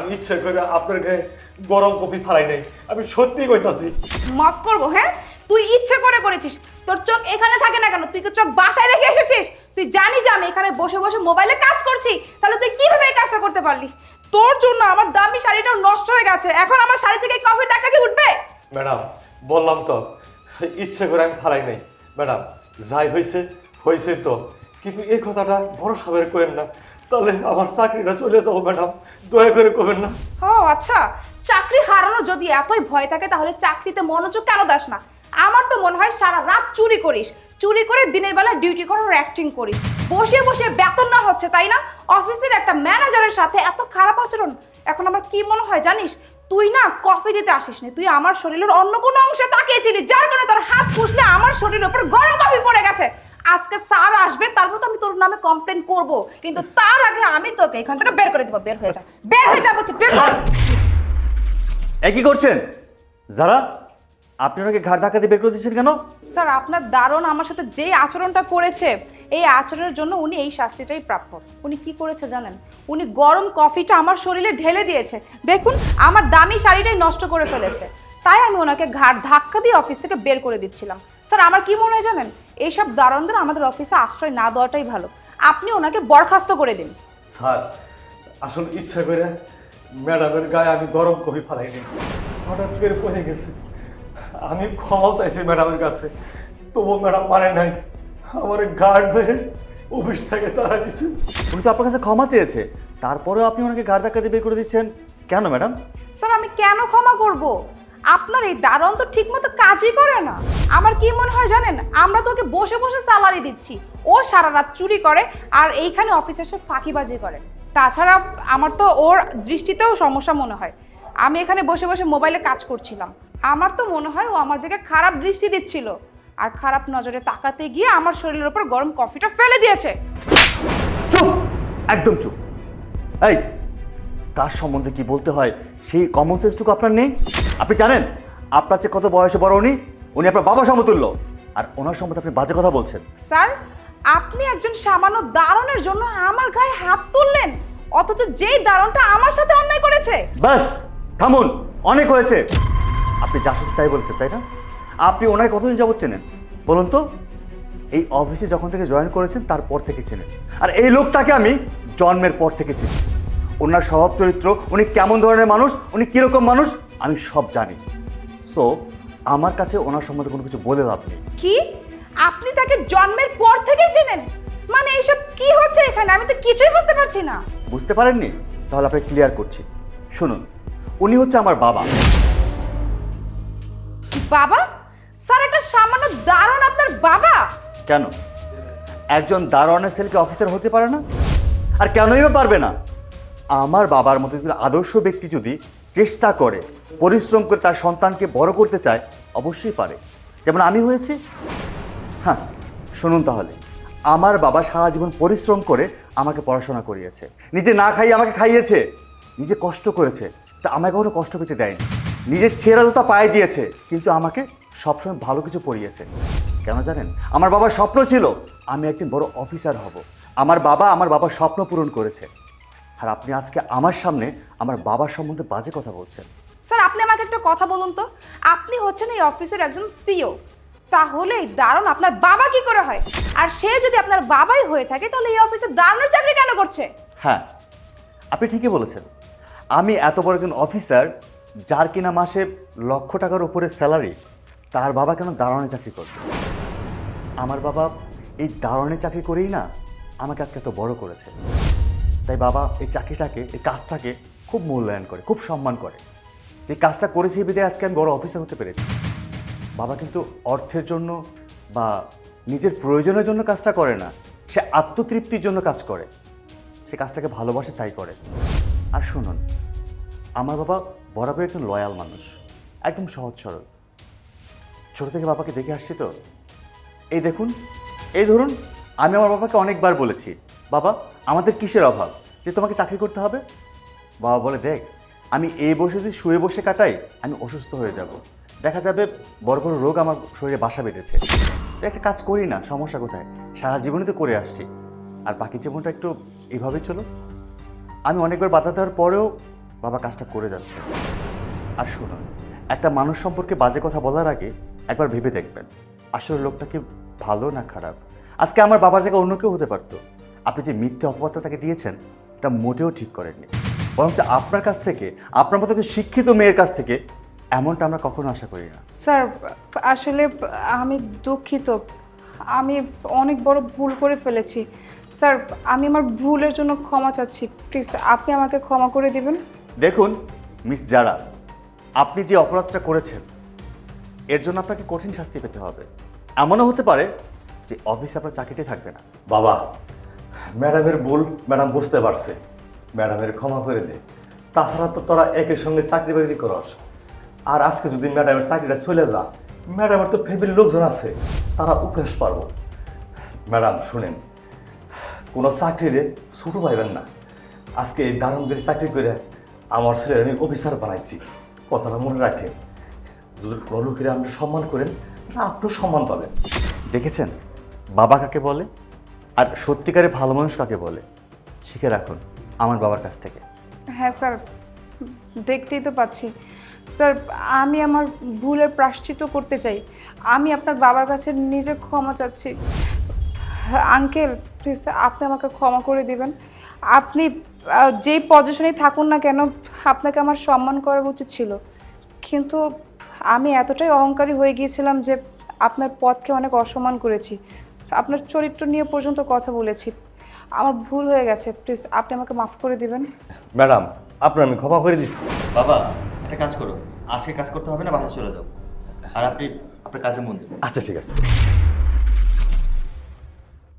আমি ইচ্ছে করে আপনার গায়ে গরম কফি ফালাই নাই, আমি সত্যি কইতাছি। মাফ করবো, হ্যাঁ? তুই ইচ্ছে করে করেছিস। তোর চোখ এখানে থাকে না কেন? তুই কি চোখ বাসায় রেখে এসেছিস? তুই জানি যে আমি এখানে বসে বসে মোবাইলে কাজ করছি, তাহলে তুই কিভাবে এই কাজটা করতে পারলি? তোর জন্য আমার দামি শাড়িটাও নষ্ট হয়ে গেছে। এখন আমার শাড়ি থেকে কফির টাকা কি উঠবে? ম্যাডাম বললাম তো ইচ্ছে করে আমি ফালাই নাই। ম্যাডাম যাই হয়েছে হয়েছে তো, কিন্তু এই কথাটা ভরসা বের করেন না, তাহলে আমার চাকরিটা চলে যাবো। ম্যাডাম দয়া করে করবেন না। ও আচ্ছা, চাকরি হারানোর যদি এতই ভয় থাকে তাহলে চাকরিতে মনোযোগ কেন দাস না? আমার তো মনে হয় সারা রাত চুরি করিস, চুরি করে দিনের বেলা ডিউটি করার অ্যাক্টিং করিস। বসে বসে বেতন না হচ্ছে, তাই না? অফিসের একটা ম্যানেজারের সাথে এত খারাপ আচরণ। এখন আমার কি মনে হয় জানিস, তুই না কফি দিতে আসিস না, তুই আমার শরীরের অন্য কোনো অংশে তাকিয়েছিলি, যার কারণে তোর হাত ফুসলে আমার শরীরের উপর গরম কফি পড়ে গেছে। আজকে স্যার আসবে, তারপর তো আমি তোর নামে কমপ্লেন করব, কিন্তু তার আগে আমি তোকে এখান থেকে বের করে দেবো। বের হয়ে যা, বের হয়ে যা বলছি, বের হয়ে। কি করছেন যারা? আপনি ওনাকে ঘাট ধাক্কা দিয়ে বের করে দিচ্ছেন কেন? স্যার, আপনার দারুণ আমার সাথে যে আচরণটা করেছে, এই আচরণের জন্য উনি এই শাস্তিটাই প্রাপ্য। উনি কি করেছে জানেন? উনি গরম কফিটা আমার শরীরে ঢেলে দিয়েছে। দেখুন, আমার দামি শাড়িটাই নষ্ট করে ফেলেছে। তাই আমি ওনাকে ঘাট ধাক্কা দিয়ে অফিস থেকে বের করে দিচ্ছিলাম। স্যার, আমার কি মনে হয় জানেন, এইসব দারোয়ানদের আমাদের অফিসে আশ্রয় না দেওয়াটাই ভালো। আপনি ওনাকে বরখাস্ত করে দিন। স্যার আসলে ইচ্ছা করে ম্যাডামের গায়ে আমি গরম কফি ফালাইনি, হঠাৎ করে পড়ে গেছে। আমি ক্ষমা চাইছি ম্যাডামের কাছে, তবু ম্যাডাম মানে নাই, আমার গার্ড ধরে অফিস থেকে তারা দিচ্ছে। উনি তো আপনার কাছে ক্ষমা চেয়েছে, তারপরেও আপনি ওনাকে ঘাট ধাক্কা দিয়ে বের করে দিচ্ছেন কেন ম্যাডাম? স্যার, আমি কেন ক্ষমা করব? আপনার এই দারোয়ান তো ঠিকমতো কাজই করে না। আমার কি মনে হয় জানেন, আমরা তোকে বসে বসে স্যালারি দিচ্ছি, ও সারা রাত চুরি করে আর এইখানে অফিসে এসে ফাঁকিবাজি করে। তাছাড়া আমার তো ওর দৃষ্টিতেও সমস্যা মনে হয়। আমি এখানে বসে বসে মোবাইলে কাজ করছিলাম, আমার তো মনে হয় ও আমার দিকে খারাপ দৃষ্টি দিচ্ছিল, আর খারাপ নজরে তাকাতে গিয়ে আমার শরীরের উপর গরম কফিটা ফেলে দিয়েছে। চুপ, একদম চুপ। এই, কার সম্বন্ধে কি বলতে হয় সেই কমন সেন্সটুকু আপনার নেই? আপনি জানেন আপনার চেয়ে কত বয়সে বড় উনি? উনি আপনার বাবা সমতুল্য, আর ওনার সম্বন্ধে আপনি বাজে কথা বলছেন। স্যার, আপনি একজন সামান্য দারোয়ানের জন্য আমার গায়ে হাত তুললেন, অথচ যেই দারোয়ানটা আমার সাথে অন্যায় করেছে। ব্যাস থামুন, অনেক হয়েছে। আপনি যা শুধু তাই বলেছেন, তাই না? আপনি ওনাকে কতদিন যাবত চেনেন বলুন তো? এই অফিসে যখন থেকে জয়েন করেছেন তারপর থেকে চেনেন, আর এই লোকটাকে আমি জন্মের পর থেকে চিনি। ওনার স্বভাব চরিত্র, উনি কেমন ধরনের মানুষ, উনি কীরকম মানুষ আমি সব জানি। সো আমার কাছে ওনার সম্বন্ধে কোনো কিছু বলে লাভ নেই। কি? আপনি তাকে জন্মের পর থেকে চেনেন? মানে এইসব কি হচ্ছে এখানে? আমি তো কিছুই বুঝতে পারছি না। বুঝতে পারেননি? তাহলে আপনাকে ক্লিয়ার করছি, শুনুন। উনি হচ্ছে আমার বাবা। বাবা? স্যার, একটা সামান্য দারোয়ান আপনার বাবা? কেন একজন দারোয়ানের ছেলেকে অফিসার হতে পারে না? আর কেনই বা পারবে না? আমার বাবার মতো একজন আদর্শ ব্যক্তি যদি চেষ্টা করে, পরিশ্রম করে তার সন্তানকে বড় করতে চায়, অবশ্যই পারে, যেমন আমি হয়েছি। হ্যাঁ, শুনুন তাহলে। আমার বাবা সারা জীবন পরিশ্রম করে আমাকে পড়াশোনা করিয়েছে, নিজে না খাইয়ে আমাকে খাইয়েছে, নিজে কষ্ট করেছে, তা আমাকে কখনো কষ্ট পেতে দেয়নি। নিজের ছেঁড়া জুতা পায়ে দিয়েছে, কিন্তু আমাকে সবসময় ভালো কিছু পড়িয়েছে। কেন জানেন? আমার বাবার স্বপ্ন ছিল আমি একদিন বড় অফিসার হব। আমার বাবার স্বপ্ন পূরণ করেছে। আর আপনি আজকে আমার সামনে আমার বাবার সম্বন্ধে বাজে কথা বলছেন। স্যার, আপনি আমাকে একটা কথা বলুন তো, আপনি হচ্ছেন এই অফিসের একজন সিইও, তাহলে এই দারোয়ান আপনার বাবা কি করে হয়? আর সে যদি আপনার বাবাই হয়ে থাকে, তাহলে এই অফিসে দারোয়ানের চাকরি কেন করছে? হ্যাঁ, আপনি ঠিকই বলেছেন। আমি এত বড় একজন অফিসার, যার কিনা মাসে লক্ষ টাকার উপরে স্যালারি, তার বাবা কেন দারোয়ানের চাকরি করবে? আমার বাবা এই দারোয়ানের চাকরি করেই না আমাকে আজকে এত বড় করেছে। তাই বাবা এই চাকরিটাকে, এই কাজটাকে খুব মূল্যায়ন করে, খুব সম্মান করে। যে কাজটা করেছি বিধায় আজকে আমি বড় অফিসার হতে পেরেছি। বাবা কিন্তু অর্থের জন্য বা নিজের প্রয়োজনের জন্য কাজটা করে না, সে আত্মতৃপ্তির জন্য কাজ করে। সে কাজটাকে ভালোবাসে, তাই করে। আর শুনুন, আমার বাবা বরাবর একজন লয়াল মানুষ, একদম সহজ সরল। ছোটো থেকে বাবাকে দেখে আসছি তো। এই দেখুন, এই ধরুন, আমি আমার বাবাকে অনেকবার বলেছি, বাবা আমাদের কিসের অভাব যে তোমাকে চাকরি করতে হবে? বাবা বলে, দেখ আমি এই বসে যদি শুয়ে বসে কাটাই, আমি অসুস্থ হয়ে যাব, দেখা যাবে বড় বড় রোগ আমার শরীরে বাসা বেঁধেছে। একটা কাজ করি না, সমস্যা কোথায়? সারা জীবনে তো করে আসছি, আর বাকি জীবনটা একটু এইভাবেই চলো। আমি অনেকবার বাধা দেওয়ার পরেও বাবা কাজটা করে যাচ্ছে। আর শুনুন, একটা মানুষ সম্পর্কে বাজে কথা বলার আগে একবার ভেবে দেখবেন আসলে লোকটা কি ভালো না খারাপ। আজকে আমার বাবার জায়গায় অন্য কেউ হতে পারতো। আপনি যে মিথ্যে অপবাদটা তাকে দিয়েছেন এটা মোটেও ঠিক করেননি। বরঞ্চ আপনার কাছ থেকে, আপনার মতো একজন শিক্ষিত মেয়ের কাছ থেকে এমনটা আমরা কখনো আশা করি না। স্যার আসলে আমি দুঃখিত, আমি অনেক বড় ভুল করে ফেলেছি। স্যার আমি আমার ভুলের জন্য ক্ষমা চাচ্ছি, প্লিজ আপনি আমাকে ক্ষমা করে দিবেন। দেখুন মিস জারা, আপনি যে অপরাধটা করেছেন এর জন্য আপনাকে কঠিন শাস্তি পেতে হবে। এমনও হতে পারে যে অফিসে আপনার চাকরিটি থাকবে না। বাবা, ম্যাডামের ভুল ম্যাডাম বুঝতে পারছে, ম্যাডামের ক্ষমা করে দে। তাছাড়া তো তোরা একের সঙ্গে চাকরি বাকরি করস, আর আজকে যদি ম্যাডামের চাকরিটা চলে যা, ম্যাডামের তো ফ্যামিলির লোকজন আছে, তারা উপহাস পারবো। ম্যাডাম শুনেন, কোনো চাকরিরে ছোটো পাইবেন না। আজকে এই দারুণগিরি চাকরি করে আমার ছেলের আমি অফিসার বানাইছি, কথাটা মনে রাখেন। যদি কোনো লোকের আপনি সম্মান করেন, আপনিও সম্মান পাবেন। দেখেছেন বাবা কাকে বলে আর সত্যিকারের ভালো মানুষ কাকে বলে, শিখে রাখুন আমার বাবার কাছ থেকে। হ্যাঁ স্যার, দেখতেই তো পাচ্ছি। স্যার আমি আমার ভুলের প্রায়শ্চিত্ত করতে চাই, আমি আপনার বাবার কাছে নিজে ক্ষমা চাচ্ছি। আঙ্কেল প্লিজ আপনি আমাকে ক্ষমা করে দিবেন। আপনি যেই পজিশনেই থাকুন না কেন, আপনাকে আমার সম্মান করা উচিত ছিল, কিন্তু আমি এতটাই অহংকারী হয়ে গিয়েছিলাম যে আপনার পথকে অনেক অসম্মান করেছি, আপনার চরিত্র নিয়ে পর্যন্ত কথা বলেছি। আমার ভুল হয়ে গেছে, প্লিজ আপনি আমাকে মাফ করে দিবেন। ম্যাডাম, আপনার আমি ক্ষমা করে দিচ্ছি। বাবা একটা কাজ করো, আজকে কাজ করতে হবে না, বাসায় চলে যাও। আর আপনি আপনার কাজে মন দিন। আচ্ছা ঠিক আছে।